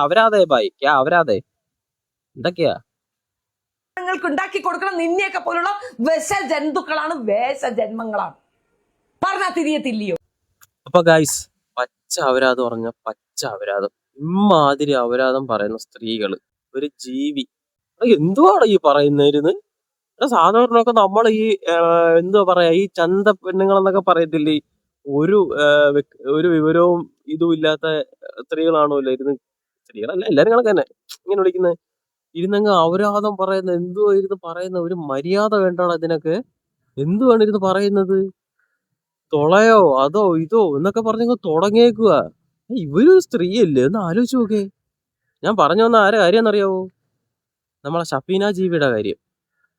അവരാതെ ഭായ് അവരാതെ എന്തൊക്കെയാ നിങ്ങൾക്ക് ഉണ്ടാക്കി കൊടുക്കണം. നിന്നെയൊക്കെ പോലുള്ള വിഷ ജന്തുക്കളാണ്, വേഷ ജന്മങ്ങളാണ്. പറഞ്ഞാ തിരിയത്തില്ലയോ? അപ്പൊ ഗൈസ്, പച്ച അപരാധം പറഞ്ഞ പച്ച അപരാധം. ഇമ്മാതിരി അപരാധം പറയുന്ന സ്ത്രീകള്, ഒരു ജീവി. എന്തുവാണ് ഈ പറയുന്നതിരുന്ന്? സാധാരണയൊക്കെ നമ്മൾ ഈ എന്തുവാ പറയാ, ഈ ചന്ത പെണ്ണുങ്ങളെന്നൊക്കെ പറയത്തില്ലേ, ഒരു ഒരു വിവരവും ഇതും ഇല്ലാത്ത സ്ത്രീകളാണല്ലോ ഇരുന്ന്, സ്ത്രീകളല്ല എല്ലാരും കണക്ക് തന്നെ ഇങ്ങനെ വിളിക്കുന്നത്, ഇരുന്നങ്ങ് അപരാധം പറയുന്ന. എന്തുവാ ഇരുന്ന് പറയുന്ന? ഒരു മര്യാദ വേണ്ടാണ് അതിനൊക്കെ. എന്തുവാണ് ഇരുന്ന് പറയുന്നത്? തൊളയോ അതോ ഇതോ എന്നൊക്കെ പറഞ്ഞങ്ങ് തുടങ്ങിയേക്കുക. ഇവര് സ്ത്രീയല്ലേ എന്ന് ആലോചിച്ച് നോക്കേ. ഞാൻ പറഞ്ഞു വന്ന ആരെ കാര്യമെന്നറിയാവോ? നമ്മളെ ഷഫീന ജീവിയുടെ കാര്യം.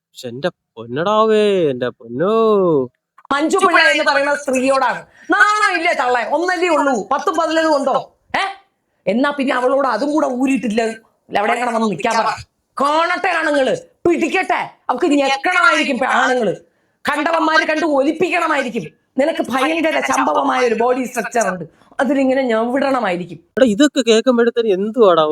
പക്ഷെ എന്റെ പൊന്നടാവേ, എന്റെ പൊന്നോ, മഞ്ജു പിള്ള എന്ന് പറയുന്ന സ്ത്രീയോടാണ് നാണം ഇല്ലേ തള്ളേ? ഒന്നല്ലേ ഉള്ളൂ, 10 15 ഉണ്ടോ? എന്നാ പിന്നെ അവളോട് അതും കൂടെ ഊരിയിട്ടില്ല, അവിടെ എങ്ങനെ വന്ന് നിൽക്കാൻ പറ. കാണട്ടെ ആണുങ്ങള്, പിടിക്കട്ടെ. അവർക്ക് ഞെക്കണമായിരിക്കും ആണുങ്ങള്, കണ്ടവന്മാര് കണ്ട് ഒലിപ്പിക്കണമായിരിക്കും. നിനക്ക് ഭയങ്കര സംഭവമായ ഒരു ബോഡി സ്ട്രക്ചർ ഉണ്ട്, അതിലിങ്ങനെ ഞവിടണമായിരിക്കും. ഇതൊക്കെ കേൾക്കുമ്പോഴത്തേന് എന്തുവാടാ,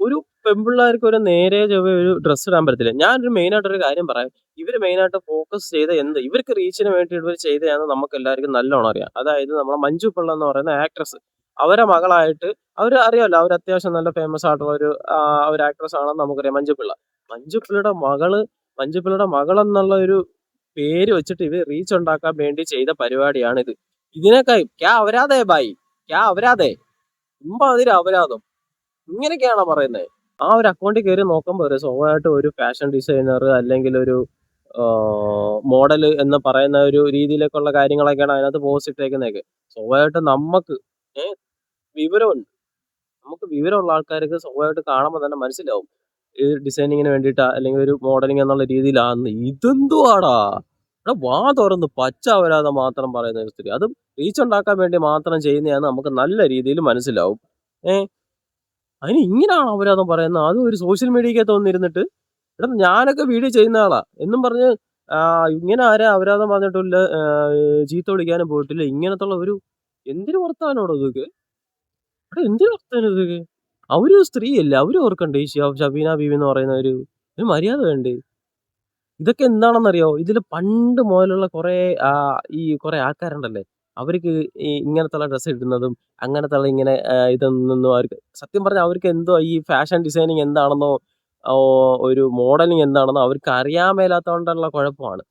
ഒരു പെൺപിള്ളേർക്ക് ഒരു നേരെ ചൊവ്വേ ഒരു ഡ്രസ്സ് ഇടാൻ പറ്റത്തില്ല. ഞാനൊരു മെയിനായിട്ടൊരു കാര്യം പറയാം. ഇവര് മെയിനായിട്ട് ഫോക്കസ് ചെയ്ത ഇവർക്ക് റീച്ചിന് വേണ്ടി ഇവർ ചെയ്തതാണെന്ന് നമുക്ക് എല്ലാവർക്കും നല്ലോണം അറിയാം. അതായത് നമ്മളെ മഞ്ജു പിള്ള എന്ന് പറയുന്ന ആക്ട്രസ്, അവരെ മകളായിട്ട്, അവർ അറിയാമല്ലോ, അവർ അത്യാവശ്യം നല്ല ഫേമസ് ആയിട്ടുള്ള ഒരു ആക്ട്രസ് ആണെന്ന് നമുക്കറിയാം. മഞ്ജു പിള്ളയുടെ മകളെന്നുള്ള ഒരു പേര് വെച്ചിട്ട് ഇവർ റീച്ച് ഉണ്ടാക്കാൻ വേണ്ടി ചെയ്ത പരിപാടിയാണിത്. ഇതിനൊക്കെ അവരാധേ അതിന് അപരാധം ഇങ്ങനെയൊക്കെയാണോ പറയുന്നത്? ആ ഒരു അക്കൗണ്ടിൽ കയറി നോക്കുമ്പോൾ ഒരു സ്വാഭാവികമായിട്ട് ഒരു ഫാഷൻ ഡിസൈനർ അല്ലെങ്കിൽ ഒരു മോഡൽ എന്ന് പറയുന്ന ഒരു രീതിയിലേക്കുള്ള കാര്യങ്ങളൊക്കെയാണ് അതിനകത്ത് പോസ്റ്റ് ഇട്ടേക്കുന്നതൊക്കെ. സ്വാഭാവികമായിട്ട് നമുക്ക് വിവരമുണ്ട്, നമുക്ക് വിവരമുള്ള ആൾക്കാർക്ക് സ്വാഭാവികമായിട്ട് കാണുമ്പോൾ തന്നെ മനസ്സിലാവും ഈ ഡിസൈനിങ്ങിന് വേണ്ടിയിട്ടാ അല്ലെങ്കിൽ ഒരു മോഡലിംഗ് എന്നുള്ള രീതിയിലാന്ന്. ഇതെന്തുവാടാ, വാ തുറന്ന് പച്ച അപരാധം മാത്രം പറയുന്ന ഒരു സ്ത്രീ, അതും റീച്ച് ഉണ്ടാക്കാൻ വേണ്ടി മാത്രം ചെയ്യുന്നതാണ് നമുക്ക് നല്ല രീതിയിൽ മനസ്സിലാവും. അതിന് ഇങ്ങനെയാണ് അപരാധം പറയുന്നത്, അതും ഒരു സോഷ്യൽ മീഡിയക്കകത്ത് വന്നിരുന്നിട്ട്. ഞാനൊക്കെ വീഡിയോ ചെയ്യുന്ന ആളാ എന്നും പറഞ്ഞ് ഇങ്ങനെ ആരെ അപരാധം പറഞ്ഞിട്ടില്ല, ചീത്ത വിളിക്കാനും പോയിട്ടില്ല. ഇങ്ങനത്തുള്ള ഒരു എന്തിനു വർത്താനോടോ ഇതൊക്കെ? എന്തിനു വർത്താനം ഇതൊക്കെ? അവര് സ്ത്രീയല്ലേ, അവര് ഓർക്കണ്ടേ? ഈ ഷബീന ബീവി എന്ന് പറയുന്ന ഒരു മര്യാദ വേണ്ടേ? ഇതൊക്കെ എന്താണെന്നറിയോ? ഇതില് പണ്ട് മുതലുള്ള കുറെ ആൾക്കാരുണ്ടല്ലേ, അവർക്ക് ഈ ഇങ്ങനത്തുള്ള ഡ്രസ്സ് ഇടുന്നതും അങ്ങനത്തുള്ള ഇങ്ങനെ ഇതൊന്നും അവർക്ക് സത്യം പറഞ്ഞാൽ അവർക്ക് എന്തോ ഈ ഫാഷൻ ഡിസൈനിങ് എന്താണെന്നോ ഒരു മോഡലിംഗ് എന്താണെന്നോ അവർക്ക് അറിയാൻ മേലാത്തതുകൊണ്ടുള്ള കുഴപ്പമാണ്.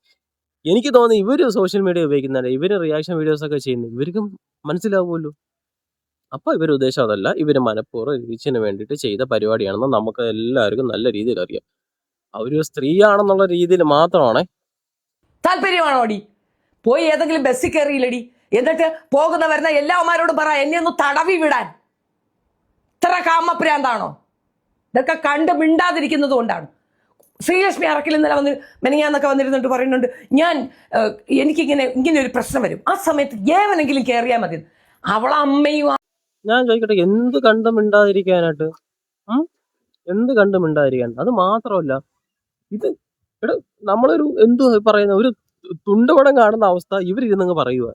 എനിക്ക് തോന്നുന്നു ഇവര് സോഷ്യൽ മീഡിയ ഉപയോഗിക്കുന്നുണ്ട്, ഇവര് റിയാക്ഷൻ വീഡിയോസ് ഒക്കെ ചെയ്യുന്നത് ഇവർക്കും മനസ്സിലാവുമല്ലോ. അപ്പൊ ഇവര് ഉദ്ദേശം അതല്ല, ഇവര് മനഃപൂർവ്വം റീച്ചിന് വേണ്ടിയിട്ട് ചെയ്ത പരിപാടിയാണെന്ന് നമുക്ക് എല്ലാവർക്കും നല്ല രീതിയിൽ അറിയാം. ഒരു സ്ത്രീയാണെന്നുള്ള രീതിയിൽ മാത്രമാണേ. താല്പര്യമാണോടി? പോയി ഏതെങ്കിലും ബസ്സിൽ കയറിയില്ലടി, എന്നിട്ട് പോകുന്ന വരുന്ന എല്ലാവന്മാരോടും പറ എന്നെ ഒന്ന് തടവി വിടാൻ. ഇത്ര കാമപ്രാന്താണോ? ഇതൊക്കെ കണ്ട് മിണ്ടാതിരിക്കുന്നത് കൊണ്ടാണ്. ശ്രീലക്ഷ്മി അറക്കിൽ ഇന്നലെ മെനങ്ങാന്നൊക്കെ വന്നിരുന്നിട്ട് പറയുന്നുണ്ട്, എനിക്കിങ്ങനെ ഒരു പ്രശ്നം വരും, ആ സമയത്ത് ഏവനെങ്കിലും കയറിയാൽ മതി. അവളമ്മയും. ഞാൻ ചോദിക്കട്ടെ, എന്ത് കണ്ട് മിണ്ടാതിരിക്കാനായിട്ട്? എന്ത് കണ്ട് മിണ്ടാതിരിക്കാൻ? അത് മാത്രമല്ല, ഇത് നമ്മളൊരു എന്തു പറയുന്ന ഒരു തുണ്ടുപടം കാണുന്ന അവസ്ഥ ഇവരിരുന്നങ്ങ് പറയുക.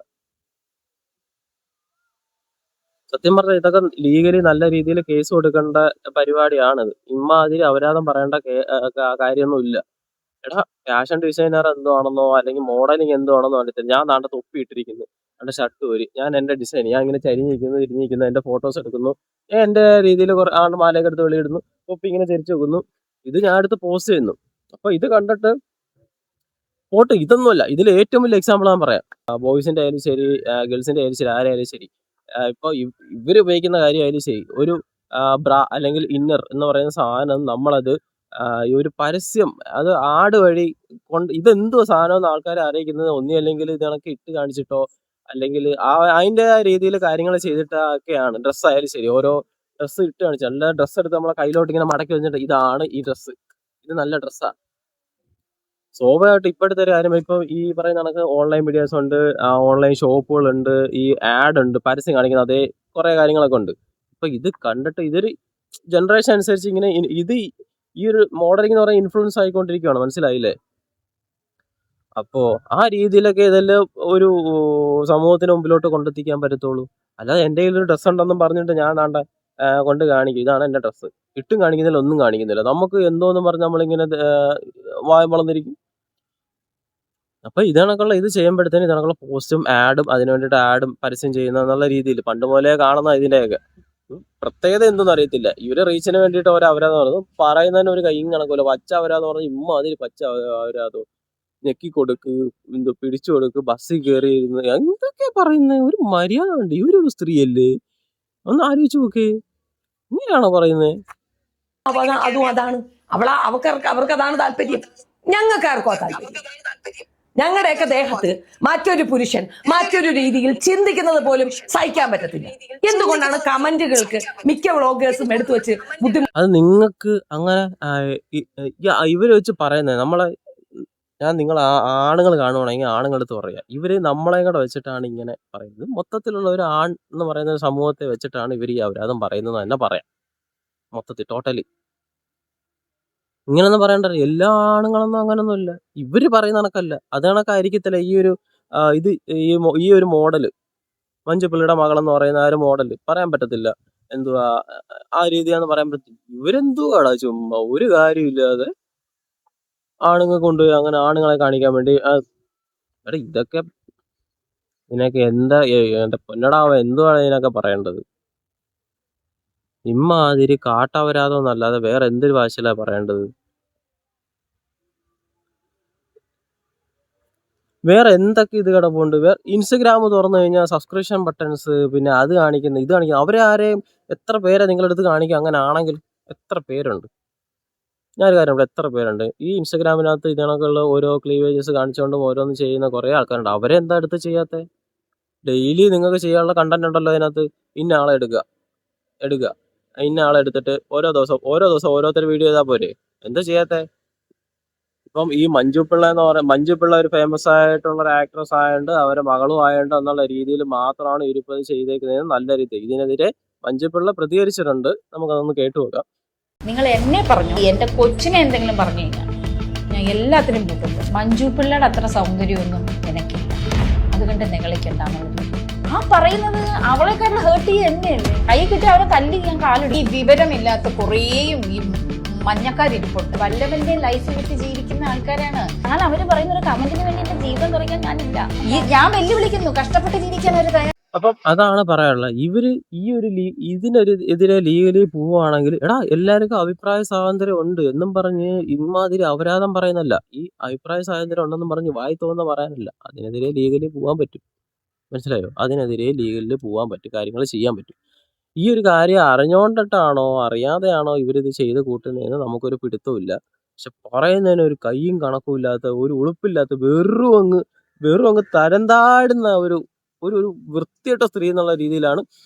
സത്യം പറഞ്ഞാൽ ഇതൊക്കെ ലീഗലി നല്ല രീതിയിൽ കേസ് കൊടുക്കേണ്ട പരിപാടിയാണിത്. ഇമ്മാതിരി അപരാധം പറയേണ്ട കാര്യമൊന്നും ഇല്ല. ഫാഷൻ ഡിസൈനർ എന്താണെന്നോ അല്ലെങ്കിൽ മോഡലിംഗ് എന്താണെന്നോ അറിയത്തില്ല. ഞാൻ നാട്ടെ തൊപ്പി ഇട്ടിരിക്കുന്നു, എന്റെ ഷർട്ട് ഊരി, ഞാൻ എന്റെ ഡിസൈൻ, ഞാൻ ഇങ്ങനെ ഇരിഞ്ഞിരിക്കുന്നു, എന്റെ ഫോട്ടോസ് എടുക്കുന്നു, എന്റെ രീതിയിൽ മാലയൊക്കെ എടുത്ത് വെളിയിടുന്നു, തൊപ്പി ഇങ്ങനെ ചരിച്ചു വെക്കുന്നു, ഇത് ഞാൻ എടുത്ത് പോസ്റ്റ് ചെയ്യുന്നു. അപ്പൊ ഇത് കണ്ടിട്ട് ഫോട്ടോ ഇതൊന്നുമല്ല, ഇതിൽ ഏറ്റവും വലിയ എക്സാമ്പിൾ ഞാൻ പറയാം. ബോയ്സിന്റെ ആയാലും ശരി, ഗേൾസിന്റെ ആയാലും ശരി, ആരായാലും ശരി, ഇപ്പൊ ഇവര് ഉപയോഗിക്കുന്ന കാര്യമായാലും ശരി, ഒരു ബ്രാ അല്ലെങ്കിൽ ഇന്നർ എന്ന് പറയുന്ന സാധനം നമ്മളത് ഈ ഒരു പരസ്യം, അത് ആഡ് വഴി ഇതെന്തോ സാധനം എന്ന് ആൾക്കാരെ അറിയിക്കുന്നത് ഒന്നില്ലെങ്കിൽ ഇത് കണക്ക് ഇട്ട് കാണിച്ചിട്ടോ അല്ലെങ്കിൽ അതിന്റെ രീതിയിൽ കാര്യങ്ങൾ ചെയ്തിട്ടൊക്കെയാണ്. ഡ്രസ്സായാലും ശരി, ഓരോ ഡ്രസ്സ് ഇട്ട് കാണിച്ചു, നല്ല ഡ്രസ്സ് എടുത്ത് നമ്മളെ കയ്യിലോട്ട് ഇങ്ങനെ മടക്കി വെച്ചിട്ട് ഇതാണ് ഈ ഡ്രസ്സ്, ഇത് നല്ല ഡ്രസ്സാ. സ്വാഭാവികമായിട്ട് ഇപ്പോഴത്തെ ഒരു കാര്യം, ഇപ്പൊ ഈ പറയുന്ന കണക്ക് ഓൺലൈൻ മീഡിയാസ് ഉണ്ട്, ഓൺലൈൻ ഷോപ്പുകളുണ്ട്, ഈ ആഡ് ഉണ്ട്, പരസ്യം കാണിക്കുന്ന അതേ കുറെ കാര്യങ്ങളൊക്കെ ഉണ്ട്. അപ്പൊ ഇത് കണ്ടിട്ട് ഇതൊരു ജനറേഷൻ അനുസരിച്ച് ഇങ്ങനെ ഇത് ഈ ഒരു മോഡലിംഗ് എന്ന് പറയുന്ന ഇൻഫ്ലുവൻസ് ആയിക്കൊണ്ടിരിക്കുകയാണ്, മനസ്സിലായില്ലേ? അപ്പോ ആ രീതിയിലൊക്കെ ഇതെല്ലാം ഒരു സമൂഹത്തിന് മുമ്പിലോട്ട് കൊണ്ടെത്തിക്കാൻ പറ്റത്തുള്ളൂ. അല്ലാതെ എൻ്റെ കയ്യിൽ ഒരു ഡ്രസ്സ് ഉണ്ടെന്നും പറഞ്ഞിട്ട് ഞാൻ കൊണ്ട് കാണിക്കും, ഇതാണ് എൻ്റെ ഡ്രസ്സ്. ഇട്ടും കാണിക്കുന്നില്ല, ഒന്നും കാണിക്കുന്നില്ല. നമുക്ക് എന്തോന്ന് പറഞ്ഞ് നമ്മളിങ്ങനെ വായ വളർന്നിരിക്കും. അപ്പൊ ഇതണക്കുള്ള ഇത് ചെയ്യുമ്പോഴത്തേന് ഇതണക്കുള്ള പോസ്റ്റും ആഡും അതിന് വേണ്ടിയിട്ട് ആഡും പരസ്യം ചെയ്യുന്ന എന്നുള്ള രീതിയിൽ പണ്ട് പോലെ കാണുന്ന ഇതിൻ്റെയൊക്കെ പ്രത്യേകത എന്തെന്ന് അറിയത്തില്ല. ഇവര് റീച്ചിന് വേണ്ടിയിട്ട് ഓരോ അവരാന്ന് പറഞ്ഞു പറയുന്നതിന് ഒരു കൈയും കണക്കൂല. പച്ച അവരാന്ന് പറഞ്ഞാൽ അതിൽ പച്ച അവരാതോ ഞെക്കി കൊടുക്ക്, എന്തോ പിടിച്ചു കൊടുക്ക്, ബസ്സിൽ കയറി ഇരുന്ന് എന്തൊക്കെയാ പറയുന്നത്? ഒരു മര്യാദ ഉണ്ട്. ഇവരൊരു സ്ത്രീയല്ലേ? ഒന്ന് ആലോചിച്ച് നോക്കേ, ഇങ്ങനെയാണോ പറയുന്നത്? അതും അതാണ് അവർക്ക് അതാണ് താല്പര്യം. ഞങ്ങൾക്ക് ആർക്കോ താല്പര്യം. ഞങ്ങളുടെയൊക്കെ ദേഹത്ത് മറ്റൊരു പുരുഷൻ മറ്റൊരു രീതിയിൽ ചിന്തിക്കുന്നത് പോലും സഹിക്കാൻ പറ്റത്തില്ല. എന്തുകൊണ്ടാണ് കമന്റുകൾക്ക് മിക്ക വ്ളോഗേഴ്സും എടുത്തു വെച്ച് അത് നിങ്ങൾക്ക് അങ്ങനെ ഇവര് വെച്ച് പറയുന്നത് നമ്മളെ നിങ്ങൾ ആണുങ്ങൾ കാണുവാണെങ്കിൽ ആണുങ്ങളടുത്ത് പറയാ. ഇവര് നമ്മളെ കൂടെ വെച്ചിട്ടാണ് ഇങ്ങനെ പറയുന്നത്. മൊത്തത്തിലുള്ള ഒരു ആൺ എന്ന് പറയുന്ന ഒരു സമൂഹത്തെ വെച്ചിട്ടാണ് ഇവർ ഈ അപരാധം പറയുന്നത് തന്നെ പറയാം. മൊത്തത്തിൽ ടോട്ടലി ഇങ്ങനൊന്നും പറയണ്ട. എല്ലാ ആണുങ്ങളൊന്നും അങ്ങനൊന്നും ഇല്ല. ഇവര് പറയുന്ന കണക്കല്ല. അത് കണക്കായിരിക്കത്തില്ല ഈ ഒരു ഇത് ഈ ഒരു മോഡല് മഞ്ജുപിള്ളിയുടെ മകളെന്ന് പറയുന്ന ആ ഒരു മോഡല് പറയാൻ പറ്റത്തില്ല. എന്തുവാ ആ രീതിയാന്ന് പറയാൻ പറ്റില്ല. ഇവരെന്തുവാടാ ചുമ്മാ ഒരു കാര്യമില്ലാതെ ആണുങ്ങൾ കൊണ്ടുപോയി അങ്ങനെ ആണുങ്ങളെ കാണിക്കാൻ വേണ്ടി ഇതൊക്കെ ഇതിനൊക്കെ എന്താ എന്റെ പൊന്നടാവ എന്തുവാണ് ഇതിനൊക്കെ പറയേണ്ടത്? ഇമ്മാതിരി കാട്ടവരാതോ എന്നല്ലാതെ വേറെ എന്തൊരു ഭാഷയിലാ പറയേണ്ടത്? വേറെ എന്തൊക്കെ ഇത് കിടപ്പുണ്ട്? വേറെ ഇൻസ്റ്റഗ്രാം തുറന്നു കഴിഞ്ഞാൽ സബ്സ്ക്രിപ്ഷൻ ബട്ടൺസ്, പിന്നെ അത് കാണിക്കുന്ന ഇത് കാണിക്കുന്ന അവരെ ആരെയും എത്ര പേരെ നിങ്ങളെടുത്ത് കാണിക്കും? അങ്ങനെ ആണെങ്കിൽ എത്ര പേരുണ്ട്? ഞാനൊരു കാര്യം ഇവിടെ എത്ര പേരുണ്ട് ഈ ഇൻസ്റ്റഗ്രാമിനകത്ത് ഇതിനൊക്കെയുള്ള ഓരോ ക്ലീവേജസ് കാണിച്ചുകൊണ്ടും ഓരോന്നും ചെയ്യുന്ന കുറേ ആൾക്കാരുണ്ട്. അവരെ എന്താ എടുത്ത് ചെയ്യാത്ത? ഡെയിലി നിങ്ങൾക്ക് ചെയ്യാനുള്ള കണ്ടന്റ് ഉണ്ടല്ലോ അതിനകത്ത്. ഇന്ന ആളെ എടുക്കുക, ഇന്ന ആളെ എടുത്തിട്ട് ഓരോ ദിവസം ഓരോരുത്തർ വീഡിയോ ചെയ്താൽ പോരെ? എന്താ ചെയ്യാത്തെ? ഇപ്പം ഈ മഞ്ജുപിള്ള എന്ന് പറയുന്നത് മഞ്ജുപിള്ള ഒരു ഫേമസ് ആയിട്ടുള്ള ഒരു ആക്ട്രസ് ആയതുകൊണ്ട് അവരെ മകളും ആയതുകൊണ്ട് എന്നുള്ള രീതിയിൽ മാത്രമാണ് ഇവരിപ്പോൾ ചെയ്തേക്കുന്നത്. നല്ല രീതി ഇതിനെതിരെ മഞ്ജുപിള്ള പ്രതികരിച്ചിട്ടുണ്ട്. നമുക്കതൊന്ന് കേട്ടു നോക്കാം. നിങ്ങൾ എന്നെ പറഞ്ഞു, എന്റെ കൊച്ചിനെ എന്തെങ്കിലും പറഞ്ഞു കഴിഞ്ഞാൽ ഞാൻ എല്ലാത്തിനും കൂട്ടുന്നു. മഞ്ജു പിള്ളയുടെ അത്ര സൗന്ദര്യമൊന്നും എനിക്കില്ല, അതുകൊണ്ട് നിങ്ങളിക്കെന്താണുള്ളത് ആ പറയുന്നത്? അവളെക്കാട്ടിൽ ഹേർട്ട് ചെയ്യുക എന്നെയല്ലേ? കൈ കിട്ടി അവനെ തല്ലി ഞാൻ കാലിടും. ഈ വിവരമില്ലാത്ത കുറേയും ഈ മഞ്ഞക്കാരിപ്പുണ്ട്. വല്ലവന്റെ ലൈഫ് വിട്ട് ജീവിക്കുന്ന ആൾക്കാരാണ്. എന്നാൽ അവര് പറയുന്ന ഒരു കമന്റിന് വേണ്ടി എന്റെ ജീവിതം തുറക്കാൻ ഞാനില്ല. ഞാൻ വെല്ലുവിളിക്കുന്നു, കഷ്ടപ്പെട്ട് ജീവിക്കാൻ ഒരു തയ്യാർ. അപ്പം അതാണ് പറയാനുള്ളത്. ഇവര് ഈ ഒരു എതിരെ ലീഗലി പോവുകയാണെങ്കിൽ എല്ലാവർക്കും അഭിപ്രായ സ്വാതന്ത്ര്യം ഉണ്ട് എന്നും പറഞ്ഞ് ഇമാതിരി അപരാധം പറയുന്നല്ല. ഈ അഭിപ്രായ സ്വാതന്ത്ര്യം ഉണ്ടെന്നും പറഞ്ഞ് വായി തോന്നുന്ന പറയാനല്ല. അതിനെതിരെ ലീഗലി പോകാൻ പറ്റും. മനസ്സിലായോ? അതിനെതിരെ ലീഗലിൽ പോകാൻ പറ്റും, കാര്യങ്ങൾ ചെയ്യാൻ പറ്റും. ഈ ഒരു കാര്യം അറിഞ്ഞുകൊണ്ടിട്ടാണോ അറിയാതെയാണോ ഇവരിത് ചെയ്ത് കൂട്ടുന്നതെന്ന് നമുക്കൊരു പിടുത്തമില്ല. പക്ഷെ പറയുന്നതിന് ഒരു കയ്യും കണക്കും ഇല്ലാത്ത, ഒരു ഉളുപ്പില്ലാത്ത, വെറും അങ്ങ് തരം താഴുന്ന ഒരു വൃത്തികെട്ട സ്ത്രീ എന്നുള്ള രീതിയിലാണ്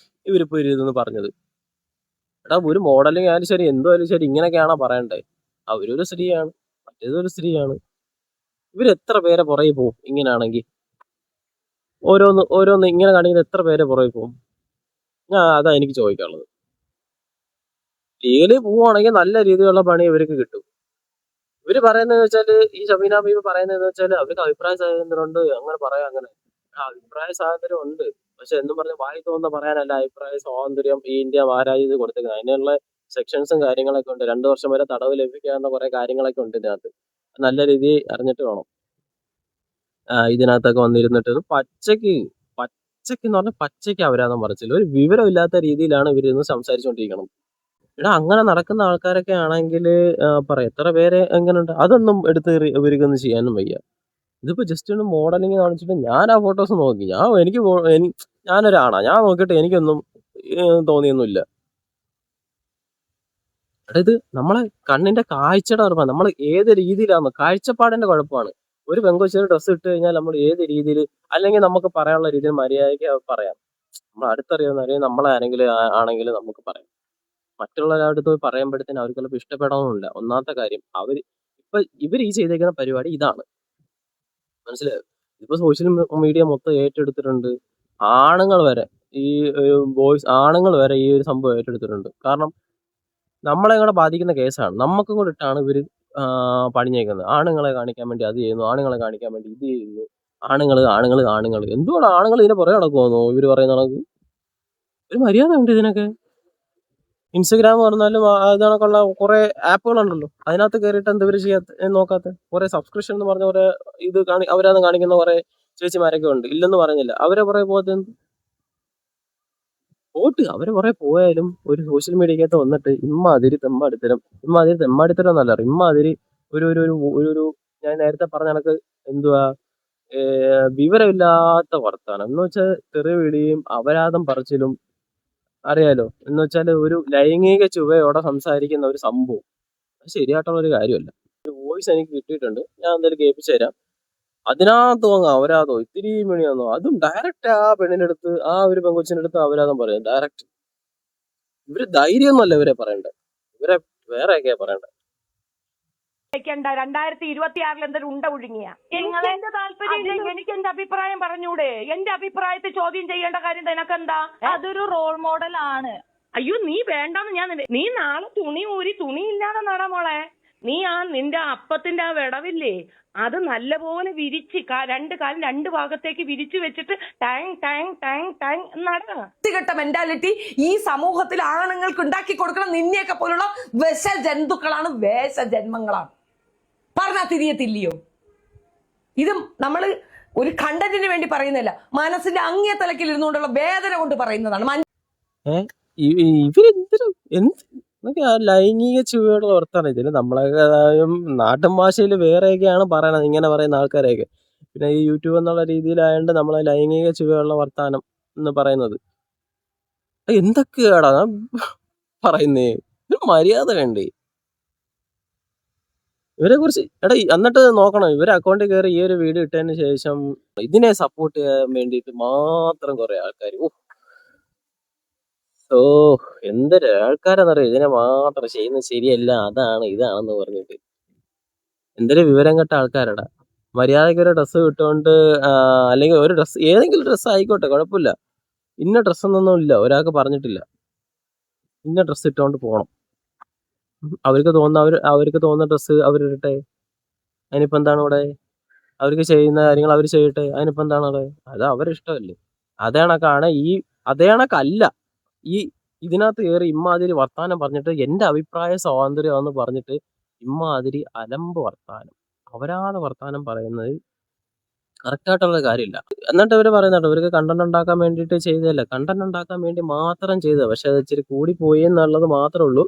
ഇവരിപ്പോ ഇതെന്ന് പറഞ്ഞത്. ഒരു മോഡലിംഗ് ആയാലും ശരി, ആയാലും ശരി, ഇങ്ങനെയൊക്കെയാണോ പറയണ്ടേ? അവരൊരു സ്ത്രീയാണ്, മറ്റേതൊരു സ്ത്രീയാണ്. ഇവരെത്ര പേരെ പുറകെ പോകും ഇങ്ങനെയാണെങ്കിൽ? ഓരോന്ന് ഇങ്ങനെ കാണിക്കുന്ന എത്ര പേരെ പുറകെ പോകും? അതാ എനിക്ക് ചോദിക്കാനുള്ളത്. ലീഗലി പോവുകയാണെങ്കിൽ നല്ല രീതിയിലുള്ള പണി ഇവർക്ക് കിട്ടും. ഇവര് പറയുന്നത് വെച്ചാല് ഈ ഷബീന ബീബി പറയുന്നത് വെച്ചാല് അവർക്ക് അഭിപ്രായ സ്വാതന്ത്ര്യം ഉണ്ട്, അങ്ങനെ പറയാം. അങ്ങനെ അഭിപ്രായ സ്വാതന്ത്ര്യം ഉണ്ട്, പക്ഷെ എന്നും പറഞ്ഞ് വായി തോന്നുന്ന പറയാനല്ല അഭിപ്രായ സ്വാതന്ത്ര്യം ഈ ഇന്ത്യ മഹാരാജ്യത്ത് കൊടുത്തേക്കുന്നത്. അതിനുള്ള സെക്ഷൻസും കാര്യങ്ങളൊക്കെ ഉണ്ട്. 2 വർഷം വരെ തടവ് ലഭിക്കാവുന്ന കുറെ കാര്യങ്ങളൊക്കെ ഉണ്ട് ഇതിനകത്ത്. നല്ല രീതിയിൽ അറിഞ്ഞിട്ട് വേണം ഇതിനകത്തൊക്കെ വന്നിരുന്നിട്ട് പച്ചക്ക് എന്ന് പറഞ്ഞാൽ പച്ചയ്ക്ക് അവരാന്നും പറച്ചില്ല. ഒരു വിവരമില്ലാത്ത രീതിയിലാണ് ഇവരിന്ന് സംസാരിച്ചുകൊണ്ടിരിക്കണം. അങ്ങനെ നടക്കുന്ന ആൾക്കാരൊക്കെ ആണെങ്കിൽ പറയാം എത്ര പേരെ എങ്ങനെയുണ്ട്, അതൊന്നും എടുത്ത് ഇവർക്കൊന്നും ചെയ്യാനും വയ്യ. ഇതിപ്പോ ജസ്റ്റ് ഒന്ന് മോഡലിംഗ് കാണിച്ചിട്ട് ഞാൻ ആ ഫോട്ടോസ് നോക്കി, ഞാനൊരാണാ, ഞാൻ നോക്കിയിട്ട് എനിക്കൊന്നും തോന്നിയൊന്നുമില്ല. ഇത് നമ്മളെ കണ്ണിന്റെ കാഴ്ചയുടെ കുഴപ്പമാണ്. നമ്മൾ ഏത് രീതിയിലാന്ന് കാഴ്ചപ്പാടിന്റെ കുഴപ്പമാണ്. ഒരു പെങ്കൊച്ചിന് ഡ്രസ്സ് ഇട്ട് കഴിഞ്ഞാൽ നമ്മൾ ഏത് രീതിയിൽ, അല്ലെങ്കിൽ നമുക്ക് പറയാനുള്ള രീതിയിൽ മര്യാദയ്ക്ക് പറയാം. നമ്മൾ അടുത്തറിയാവുന്ന നമ്മളെ ആണെങ്കിലും നമുക്ക് പറയാം. മറ്റുള്ളവരുടെ അടുത്ത് പോയി പറയുമ്പോഴത്തേന് അവർക്ക് ചിലപ്പോൾ ഇഷ്ടപ്പെടണമെന്നില്ല. ഒന്നാമത്തെ കാര്യം ഇവർ ഈ ചെയ്തേക്കുന്ന പരിപാടി ഇതാണ്. മനസ്സിലായോ? ഇപ്പൊ സോഷ്യൽ മീഡിയ മൊത്തം ഏറ്റെടുത്തിട്ടുണ്ട്. ആണുങ്ങൾ വരെ ആണുങ്ങൾ വരെ ഈ ഒരു സംഭവം ഏറ്റെടുത്തിട്ടുണ്ട്. കാരണം നമ്മളെ കൂടെ ബാധിക്കുന്ന കേസാണ്. നമുക്കും കൂടെ ഇട്ടാണ് ഇവര് പണിഞ്ഞേക്കുന്നത്. ആണുങ്ങളെ കാണിക്കാൻ വേണ്ടി അത് ചെയ്യുന്നു, ആണുങ്ങളെ കാണിക്കാൻ വേണ്ടി ഇത് ചെയ്യുന്നു. ആണുങ്ങൾ എന്തുകൊണ്ട് ആണുങ്ങൾ ഇതിനെ പുറകെ നടക്കുമെന്നോ ഇവര് പറയുന്ന കണക്ക്? ഒരു മര്യാദ ഉണ്ട് ഇതിനൊക്കെ. ഇൻസ്റ്റഗ്രാം പറഞ്ഞാലും അതിനൊക്കെയുള്ള കുറെ ആപ്പുകളുണ്ടല്ലോ, അതിനകത്ത് കയറിയിട്ട് എന്താ ഇവർ ചെയ്യാത്ത നോക്കാത്ത? കുറെ സബ്സ്ക്രിപ്ഷൻ എന്ന് പറഞ്ഞ കുറെ ഇത് അവരത് കാണിക്കുന്ന കുറെ ചേച്ചിമാരൊക്കെ ഉണ്ട്, ഇല്ലെന്ന് പറയുന്നില്ല. അവരെ പുറകെ പോട്ട് അവര് കുറെ പോയാലും ഒരു സോഷ്യൽ മീഡിയക്കകത്ത് വന്നിട്ട് ഇമ്മാതിരി തെമ്മാടിത്തരം എന്നല്ല, ഇമ്മാതിരി ഒരു ഒരു ഒരു ഒരു ഒരു ഞാൻ നേരത്തെ പറഞ്ഞ കണക്ക് എന്തുവാ, വിവരമില്ലാത്ത വർത്താനം എന്ന് വെച്ചാൽ തെറി വിളിയും അപരാധം പറച്ചിലും. അറിയാലോ, എന്ന് വെച്ചാൽ ഒരു ലൈംഗിക ചുവയോടെ സംസാരിക്കുന്ന ഒരു സംഭവം. അത് ശരിയായിട്ടുള്ള ഒരു കാര്യമല്ല. ഒരു വോയിസ് എനിക്ക് കിട്ടിയിട്ടുണ്ട്, ഞാൻ എന്തായാലും കേൾപ്പിച്ചു തരാം. അതിനകത്ത് അവരാതോ ഇത്തിരി മണിയാന്നോ, അതും ഡയറക്റ്റ് ആ പെണ്ണിനടുത്ത്, ആ ഒരു പെങ്കൊച്ചിനടുത്ത് അപരാധം പറയും ഡയറക്റ്റ്. ഇവര് ധൈര്യമൊന്നുമല്ല ഇവരെ പറയണ്ടേ, ഇവരെ വേറെയൊക്കെയാ പറയണ്ടേ. 2026 എന്തൊരു ഉണ്ട ഒഴുങ്ങിയ എന്റെ താല്പര്യം, എനിക്ക് എന്റെ അഭിപ്രായം പറഞ്ഞൂടെ? എന്റെ അഭിപ്രായത്തെ ചോദ്യം ചെയ്യേണ്ട കാര്യം നിനക്കെന്താ? അതൊരു റോൾ മോഡൽ ആണ്. അയ്യോ, നീ വേണ്ടെന്ന് നീ നാളെ തുണി ഊരി തുണിയില്ലാതെ നടാ മോളെ. നീ നിന്റെ അപ്പത്തിന്റെ ആ വിടവില്ലേ, അത് നല്ലപോലെ വിരിച്ച് രണ്ട് കാലം രണ്ട് ഭാഗത്തേക്ക് വിരിച്ചു വെച്ചിട്ട് ടാങ് ടാങ് ടാങ് ടാങ് നട. വൃത്തികെട്ട മെന്റാലിറ്റി ഈ സമൂഹത്തിൽ ആണുങ്ങൾക്ക് ഉണ്ടാക്കി കൊടുക്കണം. നിന്നെയൊക്കെ പോലുള്ള വിഷ ജന്തുക്കളാണ്, വേഷ ജന്മങ്ങളാണ്. പറഞ്ഞാ തിരിയത്തില്ലയോ? ഇത് നമ്മള് ഒരു കണ്ടന്റിന് വേണ്ടി പറയുന്നില്ല, മനസ്സിന്റെ അങ്ങേ തലക്കിൽ ഇരുന്നുകൊണ്ടുള്ള വേദന കൊണ്ട് പറയുന്നതാണ്. ഇവരെന്തൊക്കെ ആ ലൈംഗിക ചുവയോടെ വർത്താനം. ഇതിന് നമ്മളൊക്കെ നാട്ടിൻ ഭാഷയിൽ വേറെയൊക്കെയാണ് പറയണത്, ഇങ്ങനെ പറയുന്ന ആൾക്കാരെയൊക്കെ. പിന്നെ ഈ യൂട്യൂബ് എന്നുള്ള രീതിയിലായതുകൊണ്ട് നമ്മളെ ലൈംഗിക ചുവയുള്ള വർത്താനം എന്ന് പറയുന്നത് എന്തൊക്കെയാടാ പറയുന്നേ? ഒരു മര്യാദ വേണ്ടേ ഇവരെ കുറിച്ച്? എന്നിട്ട് നോക്കണം, ഇവരെ അക്കൗണ്ടിൽ കയറി ഈ ഒരു വീഡിയോ ഇട്ടതിന് ശേഷം ഇതിനെ സപ്പോർട്ട് ചെയ്യാൻ വേണ്ടിയിട്ട് മാത്രം കുറെ ആൾക്കാർ, എന്തൊരു ആൾക്കാരെന്നറിയാം, ഇതിനെ മാത്രം ചെയ്യുന്നത് ശരിയല്ല, അതാണ് ഇതാണെന്ന് പറഞ്ഞിട്ട്. എന്തൊരു വിവരം കെട്ട ആൾക്കാരടാ. മര്യാദയ്ക്ക് ഒരു ഡ്രസ്സ് ഇട്ടുകൊണ്ട്, അല്ലെങ്കിൽ ഒരു ഡ്രസ്സ്, ഏതെങ്കിലും ഡ്രസ്സ് ആയിക്കോട്ടെ, കുഴപ്പമില്ല. ഇന്ന ഡ്രസ്സൊന്നും ഇല്ല, ഒരാൾക്ക് പറഞ്ഞിട്ടില്ല ഇന്ന ഡ്രസ്സ് ഇട്ടുകൊണ്ട് പോകണം. അവർക്ക് തോന്നുന്ന ഡ്രസ്സ് അവരിടട്ടെ, അതിനിപ്പോ എന്താണ് ഇവിടെ? അവർക്ക് ചെയ്യുന്ന കാര്യങ്ങൾ അവർ ചെയ്യട്ടെ, അതിനിപ്പോ എന്താണ് അവിടെ? അത് അവരുടെ ഇഷ്ടമല്ലേ. അതേ കണക്കല്ല ഈ ഇതിനകത്ത് കയറി ഇമ്മാതിരി വർത്താനം പറഞ്ഞിട്ട്, എന്റെ അഭിപ്രായ സ്വാതന്ത്ര്യം എന്ന് പറഞ്ഞിട്ട് ഇമ്മാതിരി അലമ്പ് വർത്താനം, അപരാധ വർത്താനം പറയുന്നത് കറക്റ്റായിട്ടുള്ള കാര്യമില്ല. എന്നിട്ട് ഇവര് പറയുന്നുണ്ട് ഇവർക്ക് കണ്ടന്റ് ഉണ്ടാക്കാൻ വേണ്ടിയിട്ട് ചെയ്തതല്ല, കണ്ടന്റ് ഉണ്ടാക്കാൻ വേണ്ടി മാത്രം ചെയ്തത്. പക്ഷെ അത് ഇച്ചിരി കൂടിപ്പോയി എന്നുള്ളത് മാത്രമേ ഉള്ളൂ.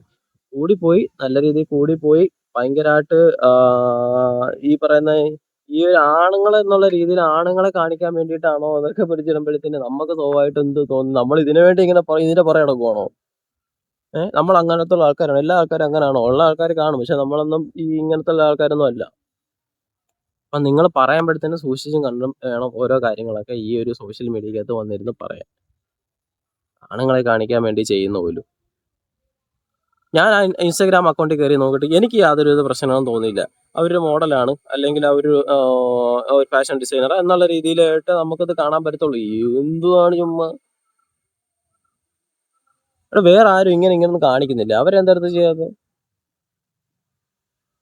കൂടിപ്പോയി, നല്ല രീതിയിൽ കൂടിപ്പോയി. ഭയങ്കരമായിട്ട് ഈ പറയുന്ന ഈ ഒരു ആണുങ്ങൾ എന്നുള്ള രീതിയിൽ ആണുങ്ങളെ കാണിക്കാൻ വേണ്ടിയിട്ടാണോ അതൊക്കെ പിടിച്ചിടുമ്പോഴത്തേന് നമുക്ക് സ്വാഭാവികമായിട്ട് എന്ത് തോന്നുന്നു? നമ്മൾ ഇതിനു വേണ്ടി ഇങ്ങനെ ഇതിന്റെ പുറകെ നടക്കുവാണോ? നമ്മൾ അങ്ങനത്തെ ഉള്ള ആൾക്കാരാണ്. എല്ലാ ആൾക്കാരും അങ്ങനെയാണോ? ഉള്ള ആൾക്കാർ കാണും, പക്ഷെ നമ്മളൊന്നും ഈ ഇങ്ങനത്തെ ഉള്ള ആൾക്കാരൊന്നും അല്ല. അപ്പൊ നിങ്ങൾ പറയുമ്പോഴത്തേനും സൂക്ഷിച്ചും കണ്ടും വേണം ഓരോ കാര്യങ്ങളൊക്കെ ഈ ഒരു സോഷ്യൽ മീഡിയക്കകത്ത് വന്നിരുന്ന് പറയാൻ. ആണുങ്ങളെ കാണിക്കാൻ വേണ്ടി ചെയ്യുന്ന പോലും. ഞാൻ ഇൻസ്റ്റാഗ്രാം അക്കൗണ്ടിൽ കയറി നോക്കിയിട്ട് എനിക്ക് യാതൊരു പ്രശ്നങ്ങളും തോന്നിയില്ല. അവരൊരു മോഡലാണ്, അല്ലെങ്കിൽ ഒരു ഫാഷൻ ഡിസൈനർ എന്നുള്ള രീതിയിലായിട്ട് നമുക്കത് കാണാൻ പറ്റത്തുള്ളൂ. എന്തുവാണ് ചുമ്മാ വേറെ ആരും ഇങ്ങനെയൊന്നും കാണിക്കുന്നില്ല, അവരെന്തടുത്ത് ചെയ്യാതെ?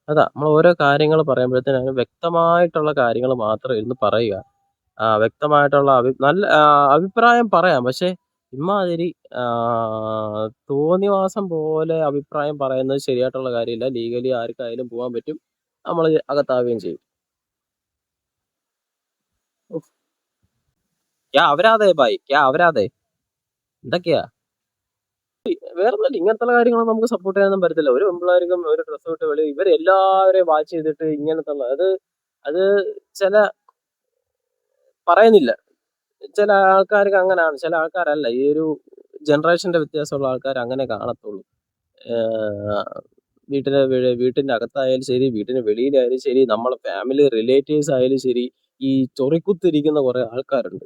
അതാ നമ്മൾ ഓരോ കാര്യങ്ങൾ പറയുമ്പോഴത്തേനും വ്യക്തമായിട്ടുള്ള കാര്യങ്ങൾ മാത്രം ഇരുന്ന് പറയുക. വ്യക്തമായിട്ടുള്ള നല്ല അഭിപ്രായം പറയാം, പക്ഷെ ഇമ്മാതിരി തോന്നിവാസം പോലെ അഭിപ്രായം പറയുന്നത് ശരിയായിട്ടുള്ള കാര്യമില്ല. ലീഗലി ആർക്കായാലും പോകാൻ പറ്റും, നമ്മൾ അകത്താവുകയും ചെയ്യും. അവരാതെ എന്തൊക്കെയാ? വേറൊന്നുമില്ല, ഇങ്ങനത്തെ കാര്യങ്ങളൊന്നും നമുക്ക് സപ്പോർട്ട് ചെയ്യാനൊന്നും പറ്റത്തില്ല. ഒരു പെൺപിള്ളേർക്കും ഒരു ഡ്രസ്സ് വിട്ട് വെളി ഇവരെല്ലാവരെയും വാച്ച് ചെയ്തിട്ട് ഇങ്ങനത്തെ അത് ചില പറയുന്നില്ല, ചില ആൾക്കാർക്ക് അങ്ങനെയാണ്, ചില ആൾക്കാരല്ല. ഈ ഒരു ജനറേഷന്റെ വ്യത്യാസമുള്ള ആൾക്കാർ അങ്ങനെ കാണത്തുള്ളൂ. വീട്ടിന്റെ അകത്തായാലും ശരി, വീട്ടിന് വെളിയിലായാലും ശരി, നമ്മളെ ഫാമിലി റിലേറ്റീവ്സ് ആയാലും ശരി, ഈ ചൊറിക്കുത്തിരിക്കുന്ന കുറെ ആൾക്കാരുണ്ട്.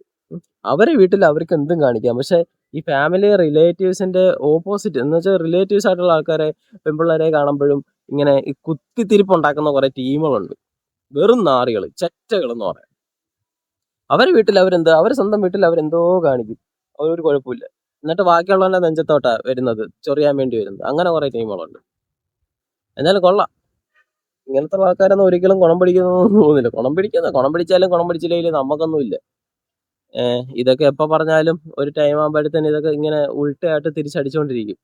അവരെ വീട്ടിൽ അവർക്ക് എന്തും കാണിക്കാം, പക്ഷെ ഈ ഫാമിലി റിലേറ്റീവ്സിന്റെ ഓപ്പോസിറ്റ് എന്ന് വെച്ചാൽ റിലേറ്റീവ്സ് ആയിട്ടുള്ള ആൾക്കാരെ പെൺപിള്ളേരെ കാണുമ്പോഴും ഇങ്ങനെ ഈ കുത്തിത്തിരിപ്പുണ്ടാക്കുന്ന കുറെ ടീമുകളുണ്ട്. വെറും നാറികൾ, ചെറ്റകൾ എന്ന് പറയാം. അവരെ വീട്ടിൽ അവര് സ്വന്തം വീട്ടിൽ അവരെന്തോ കാണിക്കും, ഒരു കുഴപ്പമില്ല. എന്നിട്ട് ബാക്കിയുള്ളവന്റെ നെഞ്ചത്തോട്ടാ വരുന്നത്, ചൊറിയാൻ വേണ്ടി വരുന്നത്. അങ്ങനെ കുറെ ടീമുകളുണ്ട്. എന്നാലും കൊള്ളാം, ഇങ്ങനത്തെ ആൾക്കാരൊന്നും ഒരിക്കലും ഗുണം പിടിക്കുന്നൊന്നും തോന്നുന്നില്ല. ഗുണം പിടിച്ചാലും ഗുണം പിടിച്ചില്ലെങ്കിലും നമുക്കൊന്നുമില്ല. ഇതൊക്കെ എപ്പോൾ പറഞ്ഞാലും ഒരു ടൈം ആകുമ്പോഴത്തേന് ഇതൊക്കെ ഇങ്ങനെ ഉൾട്ടയായിട്ട് തിരിച്ചടിച്ചുകൊണ്ടിരിക്കും.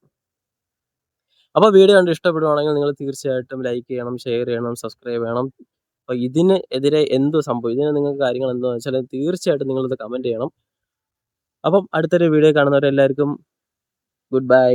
അപ്പോൾ വീഡിയോ കണ്ട് ഇഷ്ടപ്പെടുവാണെങ്കിൽ നിങ്ങൾ തീർച്ചയായിട്ടും ലൈക്ക് ചെയ്യണം, ഷെയർ ചെയ്യണം, സബ്സ്ക്രൈബ് ചെയ്യണം. അപ്പോൾ ഇതിന് എതിരെ എന്ത് സംഭവം, ഇതിന് നിങ്ങൾക്ക് കാര്യങ്ങൾ എന്താണെന്ന് വെച്ചാൽ തീർച്ചയായിട്ടും നിങ്ങളിത് കമൻറ്റ് ചെയ്യണം. അപ്പം അടുത്തൊരു വീഡിയോ കാണുന്നവരെല്ലാവർക്കും ഗുഡ് ബൈ.